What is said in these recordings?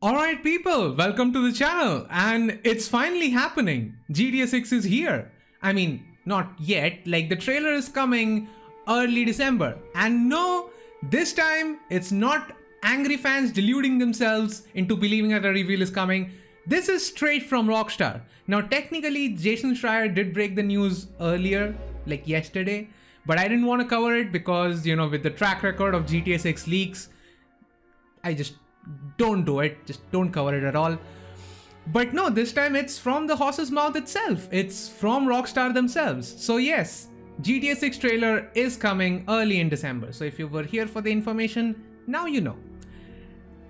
Alright people, welcome to the channel, and it's finally happening. GTA 6 is here. I mean, not yet, like the trailer is coming early December. And no, this time it's not angry fans deluding themselves into believing that a reveal is coming. This is straight from Rockstar. Now technically Jason Schreier did break the news earlier, like yesterday, but I didn't want to cover it because, you know, with the track record of GTA 6 leaks, I just don't do it, just don't cover it at all. But no, this time it's from the horse's mouth itself. It's from Rockstar themselves. So yes, GTA 6 trailer is coming early in December. So if you were here for the information, now you know.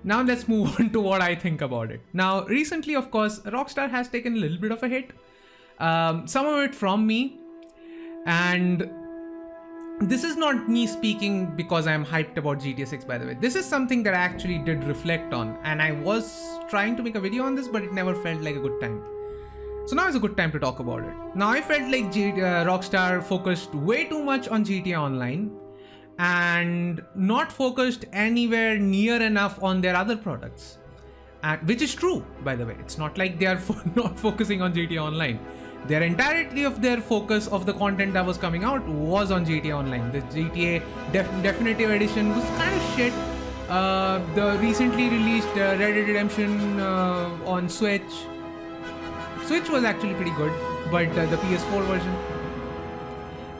Now let's move on to what I think about it. Now recently, of course, Rockstar has taken a little bit of a hit. Some of it from me, and this is not me speaking because I'm hyped about GTA 6, by the way. This is something that I actually did reflect on, and I was trying to make a video on this, but it never felt like a good time. So now is a good time to talk about it. Now I felt like Rockstar focused way too much on GTA Online and not focused anywhere near enough on their other products. Which is true, by the way. It's not like they are not focusing on GTA Online. Their entirety of their focus of the content that was coming out was on GTA Online. The GTA Definitive Edition was kind of shit. The recently released Red Dead Redemption on Switch was actually pretty good, but the PS4 version.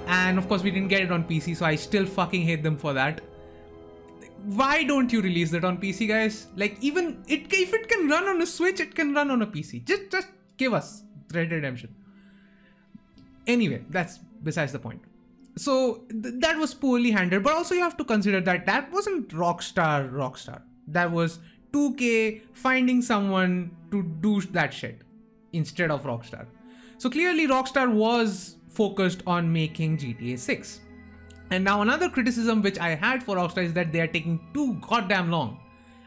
And of course we didn't get it on PC, so I still fucking hate them for that. Why don't you release it on PC, guys? Like, even if it can run on a Switch, it can run on a PC. Just give us Red Dead Redemption. Anyway, that's besides the point. So that was poorly handled, but also you have to consider that that wasn't Rockstar. That was 2K finding someone to do that shit instead of Rockstar. So clearly Rockstar was focused on making GTA 6. And now another criticism which I had for Rockstar is that they are taking too goddamn long.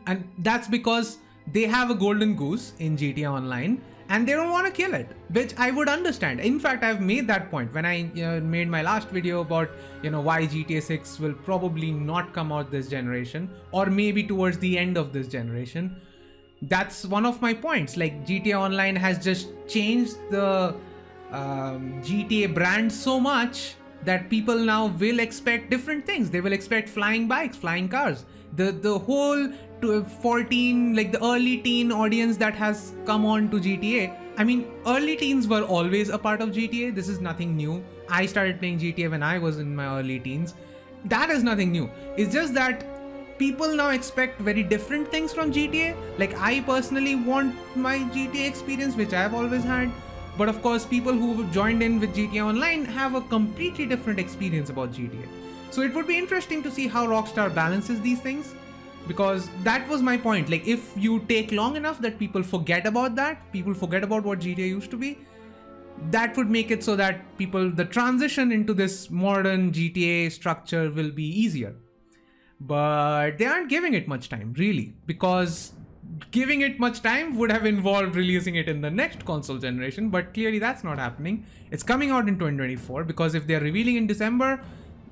And that's because they have a golden goose in GTA Online and they don't want to kill it, which I would understand. In fact, I've made that point when I made my last video about, why GTA 6 will probably not come out this generation, or maybe towards the end of this generation. That's one of my points. Like, GTA Online has just changed the GTA brand so much that people now will expect different things. They will expect flying bikes, flying cars. The whole 14, like the early teen audience that has come on to GTA. I mean, early teens were always a part of GTA. This is nothing new. I started playing GTA when I was in my early teens. That is nothing new. It's just that people now expect very different things from GTA. Like, I personally want my GTA experience, which I've always had. But of course, people who joined in with GTA Online have a completely different experience about GTA. So it would be interesting to see how Rockstar balances these things, because that was my point. Like, if you take long enough that people forget about that, people forget about what GTA used to be, that would make it so that the transition into this modern GTA structure will be easier. But they aren't giving it much time, really, because giving it much time would have involved releasing it in the next console generation, but clearly that's not happening. It's coming out in 2024, because if they're revealing in December,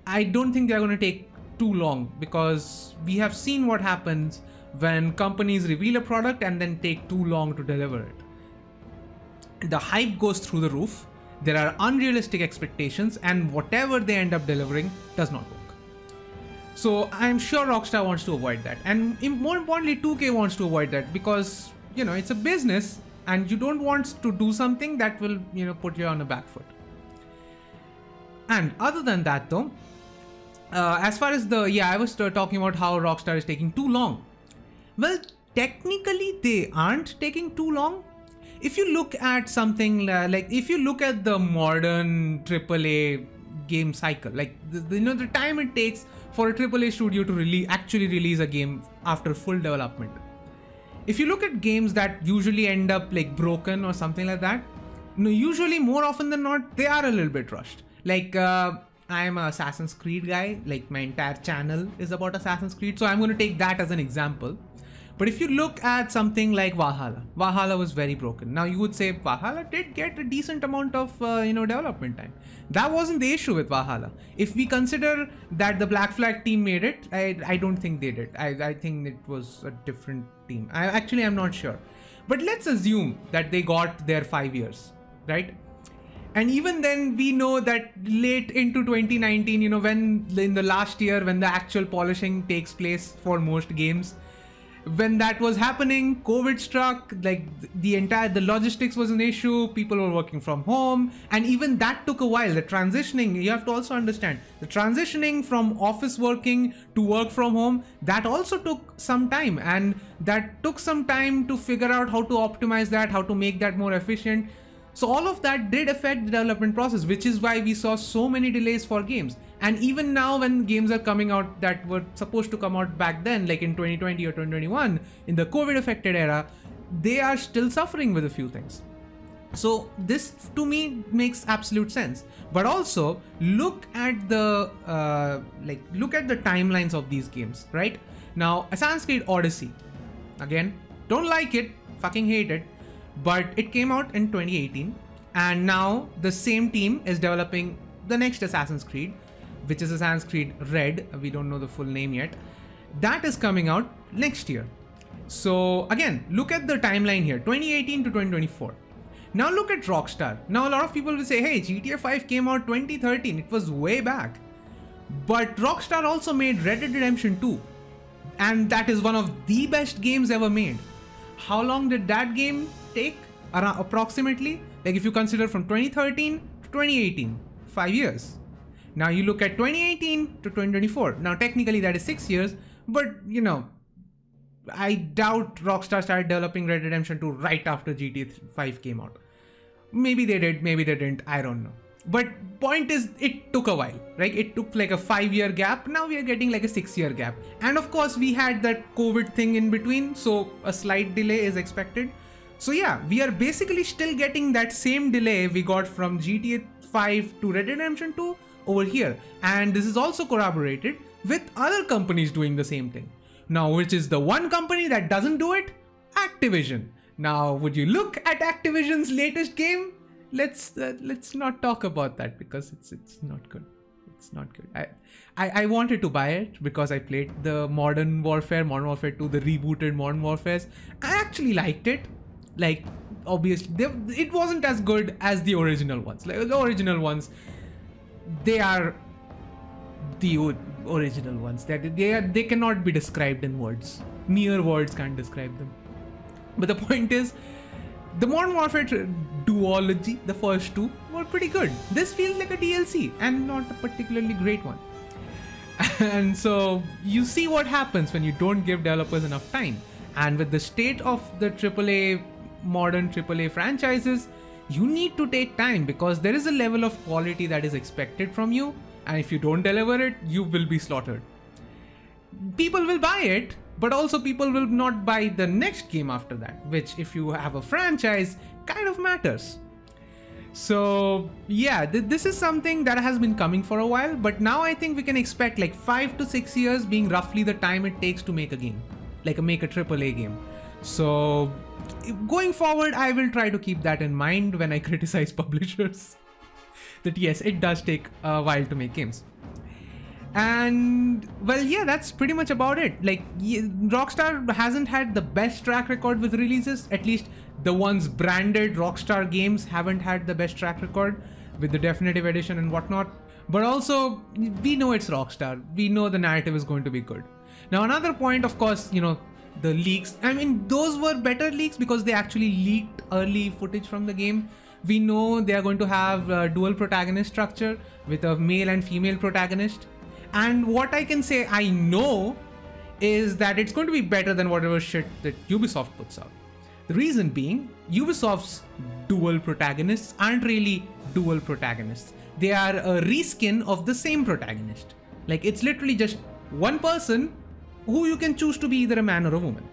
I don't think they're going to take too long, because we have seen what happens when companies reveal a product and then take too long to deliver it. The hype goes through the roof, there are unrealistic expectations, and whatever they end up delivering does not work. So I'm sure Rockstar wants to avoid that, and more importantly 2K wants to avoid that, because it's a business and you don't want to do something that will put you on a back foot. And other than that though, as far as I was talking about how Rockstar is taking too long. Well, technically they aren't taking too long. If you look at something like, if you look at the modern AAA game cycle, like the time it takes for a AAA studio to actually release a game after full development. If you look at games that usually end up like broken or something like that, usually more often than not, they are a little bit rushed. Like, I'm an Assassin's Creed guy, like my entire channel is about Assassin's Creed, so I'm going to take that as an example. But if you look at something like Valhalla was very broken. Now you would say Valhalla did get a decent amount of development time. That wasn't the issue with Valhalla. If we consider that the Black Flag team made it, I don't think they did. I think it was a different team. I'm not sure. But let's assume that they got their 5 years, right? And even then, we know that late into 2019, when in the last year, when the actual polishing takes place for most games, when that was happening, COVID struck, like the logistics was an issue, people were working from home, and even that took a while. The transitioning, you have to also understand, the transitioning from office working to work from home, that also took some time, and that took some time to figure out how to optimize that, how to make that more efficient. So all of that did affect the development process, which is why we saw so many delays for games. And even now when games are coming out that were supposed to come out back then, like in 2020 or 2021, in the COVID affected era, they are still suffering with a few things. So this to me makes absolute sense. But also look at the timelines of these games, right? Now, Assassin's Creed Odyssey, again, don't like it, fucking hate it. But it came out in 2018, and now the same team is developing the next Assassin's Creed, which is Assassin's Creed Red. We don't know the full name yet. That is coming out next year. So again, look at the timeline here, 2018 to 2024. Now look at Rockstar. Now a lot of people will say, hey, GTA 5 came out 2013. It was way back. But Rockstar also made Red Dead Redemption 2. And that is one of the best games ever made. How long did that game take? Around approximately, like if you consider from 2013 to 2018, 5 years. Now you look at 2018 to 2024. Now technically that is 6 years, but I doubt Rockstar started developing Red Dead Redemption 2 right after GTA 5 came out. Maybe they did, maybe they didn't, I don't know. But point is, it took a while, right? It took like a 5-year gap. Now we are getting like a 6-year gap. And of course we had that COVID thing in between, so a slight delay is expected. So yeah, we are basically still getting that same delay we got from GTA 5 to Red Dead Redemption 2 over here. And this is also corroborated with other companies doing the same thing. Now, which is the one company that doesn't do it? Activision. Now, would you look at Activision's latest game? Let's not talk about that because it's not good. It's not good. I wanted to buy it because I played the Modern Warfare 2, the rebooted Modern Warfares. I actually liked it. Like, obviously, it wasn't as good as the original ones. Like the original ones, they are the original ones. They cannot be described in words. Mere words can't describe them. But the point is, the Modern Warfare duology, the first two, were pretty good. This feels like a DLC and not a particularly great one. And so you see what happens when you don't give developers enough time. And with the state of the modern AAA franchises, you need to take time because there is a level of quality that is expected from you. And if you don't deliver it, you will be slaughtered. People will buy it, but also people will not buy the next game after that, which if you have a franchise kind of matters. So yeah, this is something that has been coming for a while, but now I think we can expect like 5 to 6 years being roughly the time it takes to make a game, like make a AAA game. So going forward, I will try to keep that in mind when I criticize publishers. That yes, it does take a while to make games. And well, yeah, that's pretty much about it. Like, Rockstar hasn't had the best track record with releases. At least the ones branded Rockstar games haven't had the best track record with the definitive edition and whatnot. But also, we know it's Rockstar. We know the narrative is going to be good. Now, another point, of course, the leaks. I mean, those were better leaks because they actually leaked early footage from the game. We know they are going to have a dual protagonist structure with a male and female protagonist. And what I can say I know is that it's going to be better than whatever shit that Ubisoft puts out. The reason being, Ubisoft's dual protagonists aren't really dual protagonists. They are a reskin of the same protagonist. Like, it's literally just one person who you can choose to be either a man or a woman.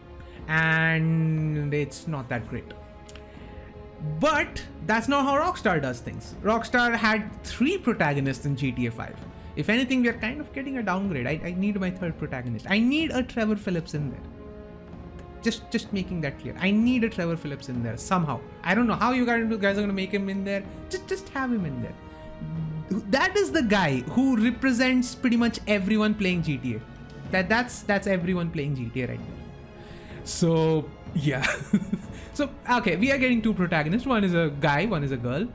And it's not that great. But that's not how Rockstar does things. Rockstar had 3 protagonists in GTA 5. If anything, we are kind of getting a downgrade. I need my third protagonist. I need a Trevor Phillips in there. Just making that clear. I need a Trevor Phillips in there somehow. I don't know how you guys are gonna make him in there. Just have him in there. That is the guy who represents pretty much everyone playing GTA. That's everyone playing GTA right now. So yeah. So okay, we are getting two protagonists. One is a guy, one is a girl.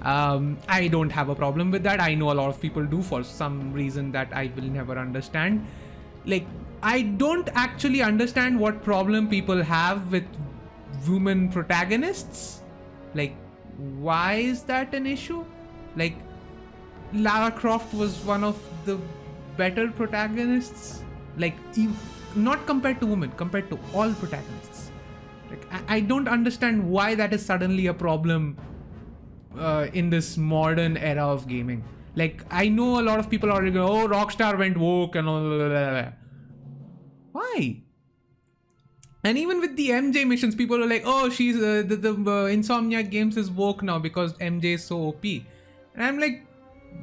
I don't have a problem with that. I know a lot of people do for some reason that I will never understand. Like, I don't actually understand what problem people have with women protagonists. Like, why is that an issue? Like, Lara Croft was one of the better protagonists. Like, not compared to women, compared to all protagonists. Like, I don't understand why that is suddenly a problem in this modern era of gaming. Like, I know a lot of people already go, oh, Rockstar went woke and all that. Why? And even with the MJ missions, people are like, oh, she's the Insomniac Games is woke now because MJ is so OP. And I'm like,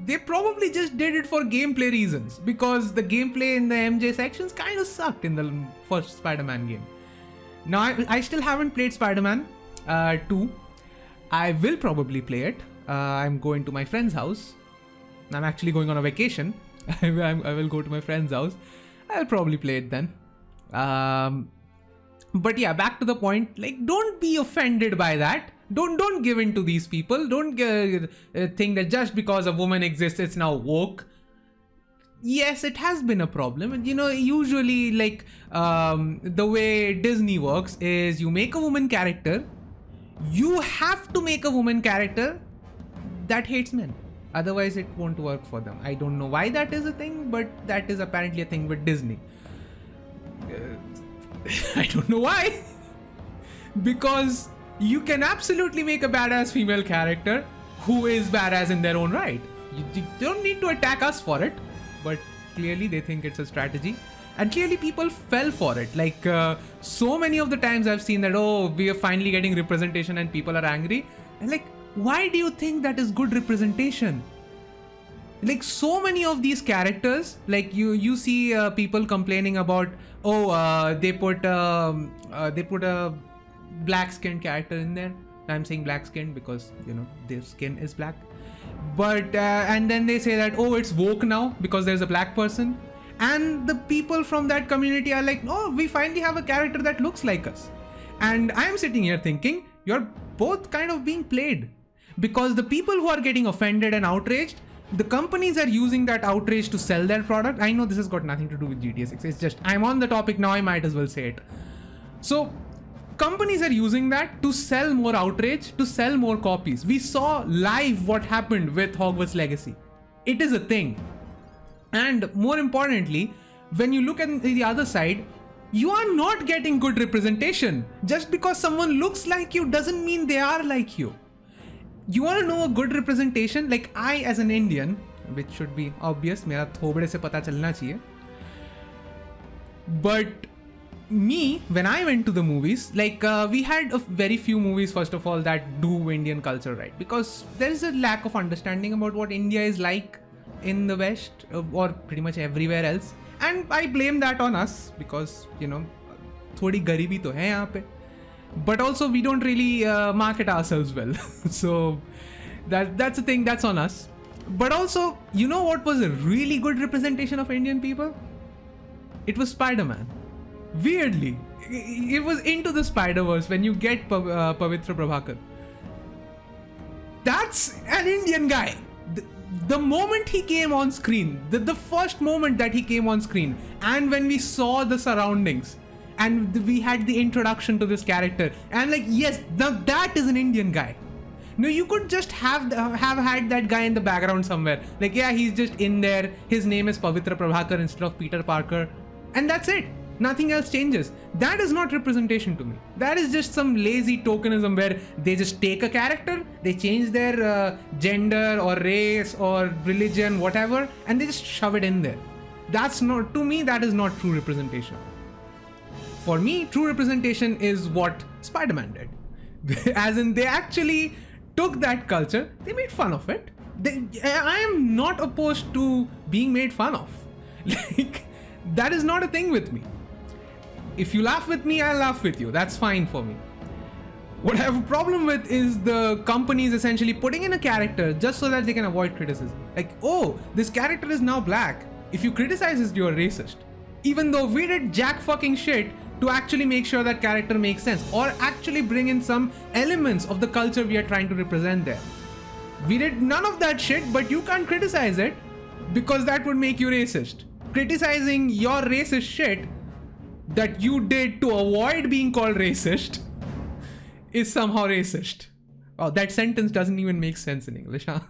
they probably just did it for gameplay reasons, because the gameplay in the MJ sections kind of sucked in the first Spider-Man game. Now, I still haven't played Spider-Man 2. I will probably play it. I'm going to my friend's house. I'm actually going on a vacation. I will go to my friend's house. I'll probably play it then. But yeah, back to the point. Like, don't be offended by that. Don't give in to these people. Don't think that just because a woman exists, it's now woke. Yes, it has been a problem. And you know, usually like the way Disney works is you make a woman character. You have to make a woman character that hates men. Otherwise, it won't work for them. I don't know why that is a thing, but that is apparently a thing with Disney. I don't know why. Because you can absolutely make a badass female character who is badass in their own right. You don't need to attack us for it, but clearly they think it's a strategy. And clearly people fell for it. Like so many of the times I've seen that, oh, we are finally getting representation and people are angry. And like, why do you think that is good representation? Like so many of these characters, like you see people complaining about, oh, they put a black skinned character in there. I'm saying black skinned because, you know, their skin is black. But and then they say that, oh, it's woke now because there's a black person. And the people from that community are like, oh, we finally have a character that looks like us. And I'm sitting here thinking, you're both kind of being played. Because the people who are getting offended and outraged, the companies are using that outrage to sell their product. I know this has got nothing to do with GTA 6. It's just, I'm on the topic now, I might as well say it. So, companies are using that to sell more outrage, to sell more copies. We saw live what happened with Hogwarts Legacy. It is a thing. And more importantly, when you look at the other side, you are not getting good representation. Just because someone looks like you doesn't mean they are like you. You want to know a good representation? Like I, as an Indian, which should be obvious, मेरा थोबड़े से पता चलना चाहिए. But me, when I went to the movies, like we had a very few movies, first of all, that do Indian culture right, because there is a lack of understanding about what India is like in the West or pretty much everywhere else. And I blame that on us because, you know, थोड़ी गरीबी तो है यहाँ पे. But also we don't really market ourselves well. So that's the thing, that's on us. But also, you know what was a really good representation of Indian people? It was Spider-Man. Weirdly, it was Into the Spider-Verse when you get Pavitra Prabhakar. That's an Indian guy. The moment he came on screen, the first moment that he came on screen, and when we saw the surroundings, and we had the introduction to this character, and like, yes, now that is an Indian guy. No, you could just have had that guy in the background somewhere. Like, yeah, he's just in there. His name is Pavitra Prabhakar instead of Peter Parker. And that's it. Nothing else changes. That is not representation to me. That is just some lazy tokenism where they just take a character, they change their gender or race or religion, whatever, and they just shove it in there. That's not, to me, that is not true representation. For me, true representation is what Spider-Man did. As in, they actually took that culture, they made fun of it. I am not opposed to being made fun of. Like, that is not a thing with me. if you laugh with me, I'll laugh with you. That's fine for me. What I have a problem with is the companies essentially putting in a character just so that they can avoid criticism. Like, oh, this character is now black. If you criticize this, you're racist. Even though we did jack fucking shit to actually make sure that character makes sense or actually bring in some elements of the culture we are trying to represent there. We did none of that shit, but you can't criticize it because that would make you racist. Criticizing your racist shit that you did to avoid being called racist is somehow racist. Oh, that sentence doesn't even make sense in English, huh?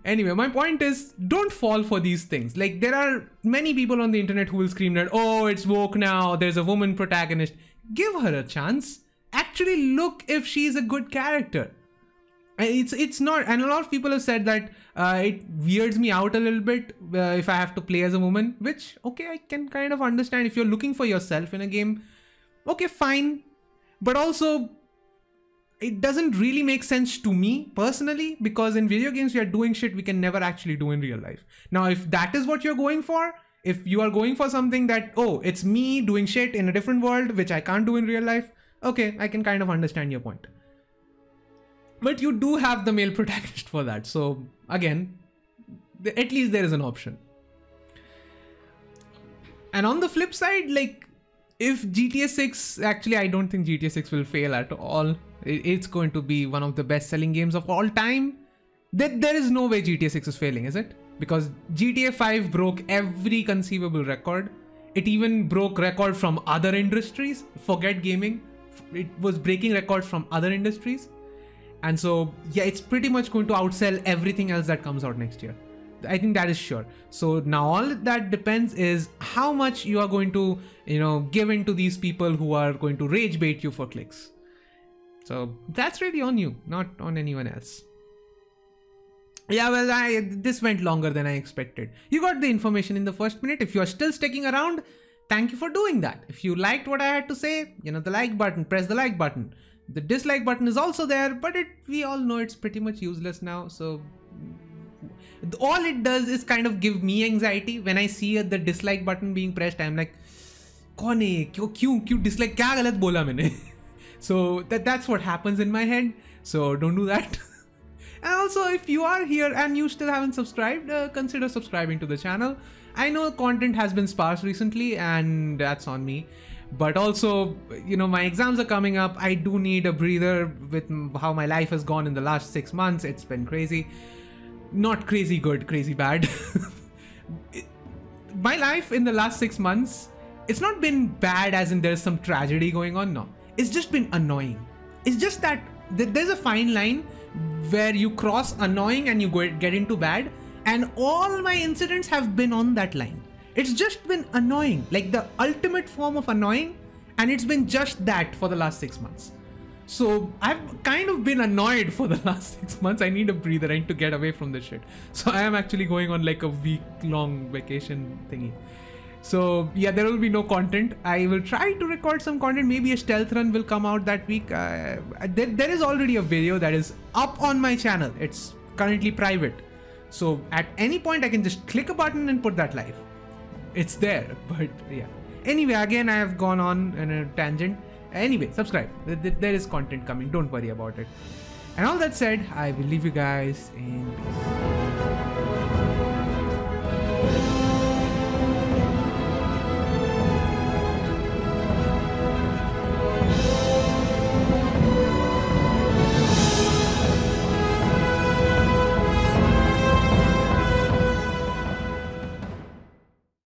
Anyway, my point is, don't fall for these things. Like, there are many people on the internet who will scream that, oh, it's woke now, there's a woman protagonist. Give her a chance. Actually look if she's a good character. It's not, and a lot of people have said that it weirds me out a little bit if I have to play as a woman, which, okay, I can kind of understand. If you're looking for yourself in a game, okay, fine. But also, it doesn't really make sense to me personally, because in video games we are doing shit we can never actually do in real life. Now, if that is what you're going for, if you are going for something that, oh, it's me doing shit in a different world which I can't do in real life, okay, I can kind of understand your point. But you do have the male protagonist for that. So again, at least there is an option. And on the flip side, like, if GTA 6, actually I don't think GTA 6 will fail at all. It's going to be one of the best selling games of all time. There is no way GTA 6 is failing, is it? Because GTA 5 broke every conceivable record. It even broke record from other industries. Forget gaming. It was breaking records from other industries. And so, yeah, it's pretty much going to outsell everything else that comes out next year. I think that is sure. So now all that depends is how much you are going to, give in to these people who are going to rage bait you for clicks. So that's really on you, not on anyone else. Yeah, well, this went longer than I expected. You got the information in the first minute. If you are still sticking around, thank you for doing that. If you liked what I had to say, the like button, press the like button. The dislike button is also there, but we all know it's pretty much useless now. So all it does is kind of give me anxiety. When I see the dislike button being pressed, I'm like, कौन है? क्यों dislike? क्या गलत बोला मैंने? So that's what happens in my head. So don't do that. And also, if you are here and you still haven't subscribed, consider subscribing to the channel. I know content has been sparse recently, and that's on me. But also, my exams are coming up. I do need a breather with how my life has gone in the last 6 months. It's been crazy. Not crazy good, crazy bad. My life in the last 6 months, it's not been bad as in there's some tragedy going on. No, it's just been annoying. It's just that there's a fine line where you cross annoying and you get into bad. And all my incidents have been on that line. It's just been annoying, like the ultimate form of annoying, and it's been just that for the last 6 months. So I've kind of been annoyed for the last 6 months. I need a breather. I need to get away from this shit. So I am actually going on like a week-long vacation thingy. So yeah, there will be no content. I will try to record some content. Maybe a stealth run will come out that week. There is already a video that is up on my channel. It's currently private. So at any point I can just click a button and put that live. It's there, but yeah. Anyway, again, I have gone on a tangent. Anyway, subscribe. There is content coming. Don't worry about it. And all that said, I will leave you guys in peace.